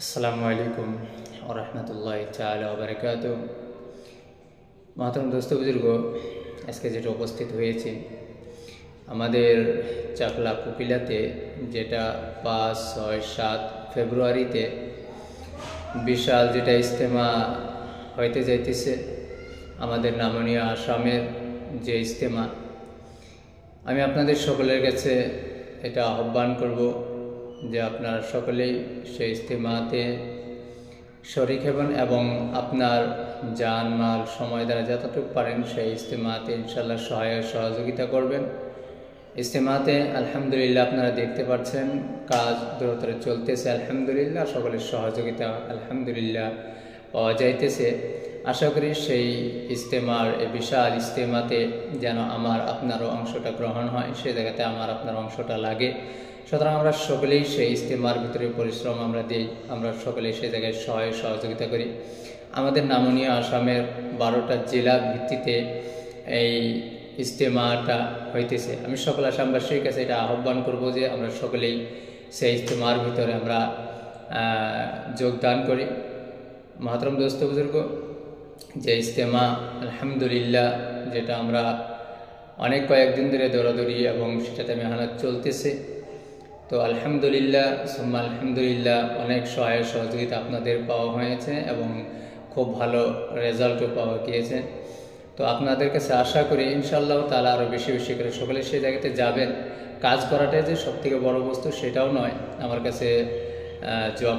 আসসালামু আলাইকুম ওয়া রাহমাতুল্লাহি তাআলা ওয়া বারাকাতুহু। মহতরম দোস্ত বুজুর্গ, আজকে যেটা উপস্থিত হয়েছে আমাদের চাকলা কুপিলাতে, যেটা 5, 6, 7 ফেব্রুয়ারিতে বিশাল যেটা ইজতেমা হইতে যাইতেছে, আমাদের নামনীয় আসামের যে ইজতেমা, আমি আপনাদের সকলের কাছে এটা আহ্বান করব যে আপনারা সকলেই সেই ইজতেমাতে শরীক হবেন এবং আপনার জান মাল সময় দ্বারা যতটুকু পারেন সেই ইজতেমাতে ইনশাল্লাহ সহযোগিতা করবেন। ইজতেমাতে আলহামদুলিল্লাহ আপনারা দেখতে পাচ্ছেন কাজ দ্রুততর চলতেছে, আলহামদুলিল্লাহ সকলের সহযোগিতা আলহামদুলিল্লাহ পাওয়া যাইতেছে। আশা করি সেই ইজতেমার এই বিশাল ইজতেমাতে যেন আমার আপনারও অংশটা গ্রহণ হয়, সেই জায়গাতে আমার আপনার অংশটা লাগে। সুতরাং আমরা সকলেই সেই ইজতেমার ভিতরে পরিশ্রম আমরা দিই, আমরা সকলেই সেই জায়গায় সহযোগিতা করি। আমাদের নামনীয় আসামের 12টা জেলা ভিত্তিতে এই ইজতেমাটা হইতেছে। আমি সকল আসামবাসীর কাছে এটা আহ্বান করব যে আমরা সকলেই সেই ইজতেমার ভিতরে আমরা যোগদান করি। মহতরম দোস্ত বুজুর্গ, যে ইজতেমা আলহামদুলিল্লাহ যেটা আমরা কয়েকদিন ধরে দৌড়াদৌড়ি এবং সেটাতে মেহনত চলতেছে, তো আলহামদুলিল্লাহ সুম্মা আলহামদুলিল্লাহ অনেক সহযোগিতা আপনাদের পাওয়া হয়েছে এবং খুব ভালো রেজাল্টও পাওয়া গিয়েছে। তো আপনাদের কাছে আশা করি ইনশাআল্লাহ তাআলা আরও বেশি বেশি করে সকলে সেই জায়গাতে যাবেন। কাজ করাটাই যে সবথেকে বড় বস্তু সেটাও নয়। আমার কাছে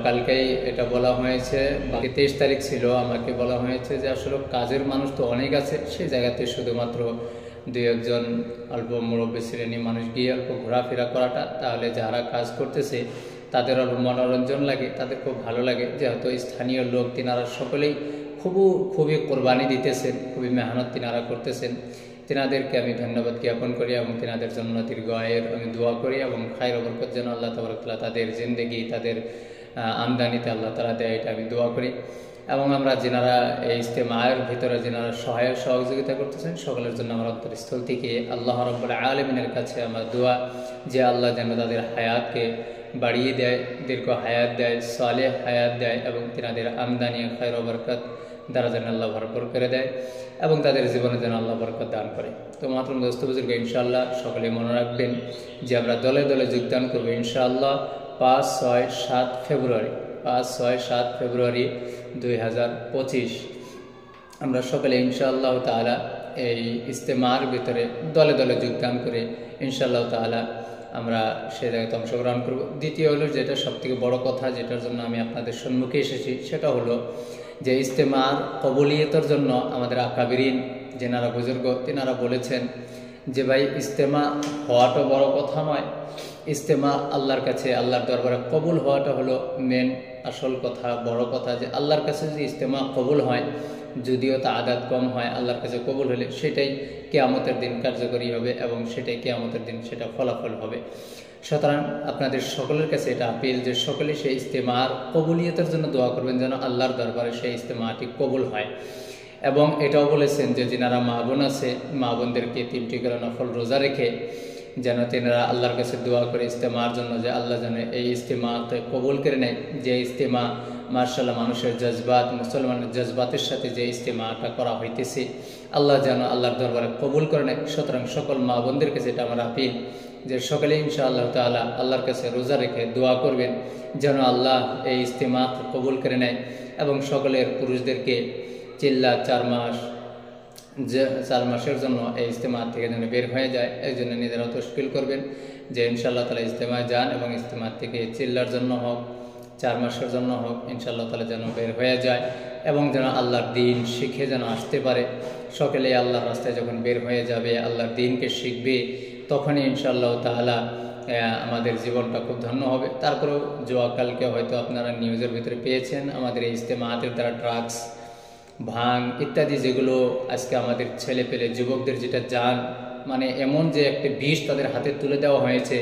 কালকেই এটা বলা হয়েছে, বাকি 23 তারিখ ছিল, আমাকে বলা হয়েছে যে আসলে কাজের মানুষ তো অনেক আছে, সেই জায়গাতে শুধুমাত্র 2-1 অল্প মুরব্বী শ্রেণী মানুষ গিয়ে অল্প ঘোরাফেরা করাটা, তাহলে যারা কাজ করতেছে তাদের অল্প মনোরঞ্জন লাগে, তাদের খুব ভালো লাগে। যেহেতু স্থানীয় লোক তিনারা সকলেই খুবই কোরবানি দিতেছেন, খুবই মেহনত তিনারা করতেছেন, তিনাদেরকে আমি ধন্যবাদ জ্ঞাপন করি এবং তিনাদের জন্য দীর্ঘ আয়ের আমি দোয়া করি এবং খায়র বরকত যেন আল্লাহ তাবারক তাআলা তাদের জিন্দেগি, তাদের আমদানিতে আল্লাহ তাআলা দেয়, এটা আমি দোয়া করি। এবং আমরা যেনারা এই ইজতেমায়ের ভিতরে যেনারা সহযোগিতা করতেছেন সকলের জন্য আমার অন্তরস্থল থেকে আল্লাহ রাব্বুল আলামিনের কাছে আমার দোয়া যে আল্লাহ যেন তাদের হায়াতকে বাড়িয়ে দেয়, দীর্ঘ হায়াত দেয়, সালেহ হায়াত দেয় এবং তিনাদের আমদানি খায়র বরকত দ্বারা যেন আল্লাহ ভরপুর করে দেয় এবং তাদের জীবনে যেন আল্লাহ বরকত দান করে। তো মাত্র দোস্ত বুজুর্গ, ইনশাআল্লাহ সকলে মনে রাখবেন যে আমরা দলে দলে যোগদান করবো ইনশাআল্লাহ 5, 6, 7 ফেব্রুয়ারি 5, 6, 7 ফেব্রুয়ারি 2025 আমরা সকলে ইনশাআল্লাহ তাআলা এই ইজতেমার ভিতরে দলে দলে যোগদান করে ইনশাআল্লাহ তাআলা আমরা সে জায়গাতে অংশগ্রহণ করব। দ্বিতীয় হলো যেটা সবথেকে বড় কথা, যেটার জন্য আমি আপনাদের সম্মুখে এসেছি, সেটা হলো যে ইজতেমার কবুলিয়তের জন্য আমাদের আকাবিরিন যেনারা বুজুর্গ তিনারা বলেছেন যে ভাই ইজতেমা হওয়াটা বড় কথা নয়, ইজতেমা আল্লাহর কাছে আল্লাহর দরবারে কবুল হওয়াটা হলো মেন আসল কথা, বড় কথা। যে আল্লাহর কাছে যদি ইজতেমা কবুল হয়, যদিও তা আদাত কম হয়, আল্লাহর কাছে কবুল হলে সেটাই কিয়ামতের দিন কার্যকরী হবে এবং সেটাই কিয়ামতের দিন সেটা ফলাফল হবে। সুতরাং আপনাদের সকলের কাছে এটা আপিল যে সকলে সেই ইজতেমার কবুলিয়তের জন্য দোয়া করবেন যেন আল্লাহর দরবারে সেই ইজতেমাটি কবুল হয়। এবং এটাও বলেছেন যে যিনারা মা বোন আছে, মা বোনদেরকে 3টি করে নফল রোজা রেখে যেন তিনারা আল্লাহর কাছে দোয়া করে ইজতেমার জন্য যে আল্লাহ যেন এই ইজতেমাতে কবুল করে নেয়। যে ইজতেমা মাশাআল্লাহ মানুষের জজবাত, মুসলমানের জজবাতের সাথে যে ইজতেমাটা করা হইতেছে, আল্লাহ যেন আল্লাহর দরবারে কবুল করে নেয়। সুতরাং সকল মা বোনদের কাছে এটা আমার আপিল যে সকলে ইনশাআল্লাহ তাআলা আল্লাহর কাছে রোজা রেখে দোয়া করবেন যেন আল্লাহ এই ইজতেমা কবুল করে নেয় এবং সকলের পুরুষদেরকে 4 মাসের জন্য এই ইজতেমা থেকে যেন বের হয়ে যায়, এই জন্য নিজেরা তশকিল করবেন যে ইনশাআল্লাহ তাআলা ইজতেমায় যান এবং ইজতেমা থেকে চিল্লার জন্য হোক, 4 মাসের জন্য হোক, ইনশাআল্লাহ তাআলা যেন বের হয়ে যায় এবং যেন আল্লাহর দিন শিখে যেন আসতে পারে। সকলেই আল্লাহর রাস্তায় যখন বের হয়ে যাবে, আল্লাহর দিনকে শিখবে, তখনই ইনশাআল্লাহ তাআলা আমাদের জীবনটা খুব ধন্য হবে। তারপরেও কালকে হয়তো আপনারা নিউজের ভিতরে পেয়েছেন আমাদের এই ইজতেমাতের দ্বারা ড্রাগস, ভাঙ ইত্যাদি যেগুলো আজকে আমাদের ছেলে পেলে যুবকদের যেটা জান এমন যে একটা বিষ তাদের হাতে তুলে দেওয়া হয়েছে,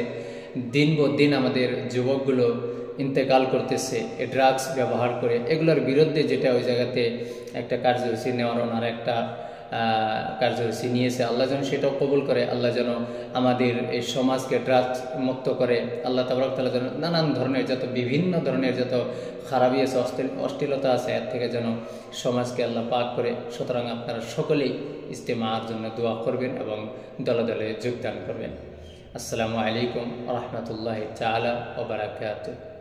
দিন দিন আমাদের যুবকগুলো ইন্তেকাল করতেছে এই ড্রাগস ব্যবহার করে। এগুলোর বিরুদ্ধে যেটা ওই জায়গাতে একটা কার্যসূচি নেওয়ার ওনার একটা কার্যসূচি নিয়েছে, আল্লাহ যেন সেটাও কবুল করে। আল্লাহ যেন আমাদের এই সমাজকে ড্রাগস মুক্ত করে। আল্লাহ তাবারক তাআলা যেন নানান ধরনের বিভিন্ন ধরনের যত খারাপি আছে, অশ্লীলতা আছে, এর থেকে যেন সমাজকে আল্লাহ পাক করে। সুতরাং আপনারা সকলেই ইজতেমার জন্য দোয়া করবেন এবং দলে দলে যোগদান করবেন। আসসালামু আলাইকুম ওয়া রাহমাতুল্লাহি তাআলা ওয়া বারাকাতুহু।